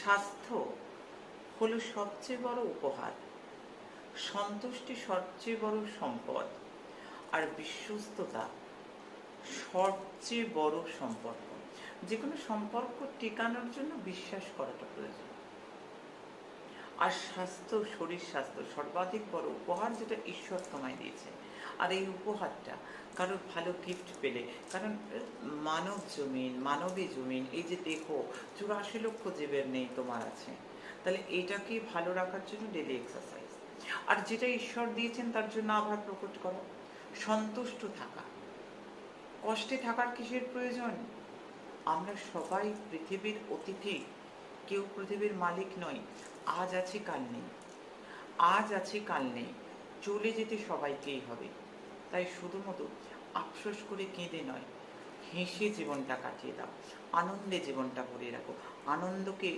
স্বাস্থ্য হলো সবচেয়ে বড় উপহার, সন্তুষ্টি সবচেয়ে বড় সম্পদ, আর বিশ্বস্ততা সবচেয়ে বড় সম্পর্ক। যে কোনো সম্পর্ক টিকানোর জন্য বিশ্বাস করাটা প্রয়োজন। আর স্বাস্থ্য, শরীর স্বাস্থ্য সর্বাধিক বড় উপহার, যেটা ঈশ্বর তোমায় দিয়েছে। আর এই উপহারটা কারোর ভালো গিফট পেলে, কারণ মানবী জমিন, এই যে দেখো 84 লক্ষ জীবের নেই, তোমার আছে, তাহলে এটাকে ভালো রাখার জন্য ডেলি এক্সারসাইজ। আর যেটা ঈশ্বর দিয়েছেন তার জন্য আভার প্রকট করো, সন্তুষ্ট থাকা। কষ্টে থাকার কিসের প্রয়োজন? আমরা সবাই পৃথিবীর অতিথি, কেউ পৃথিবীর মালিক নয়। আজ আছি কাল নেই, আজ আছি কাল নেই, চলে যেতে সবাইকেই হবে। তাই শুধুমাত্র আফসোস করে কেঁদে নয়, হেসে জীবনটা কাটিয়ে দাও, আনন্দে জীবনটা ভরে রাখো। আনন্দকে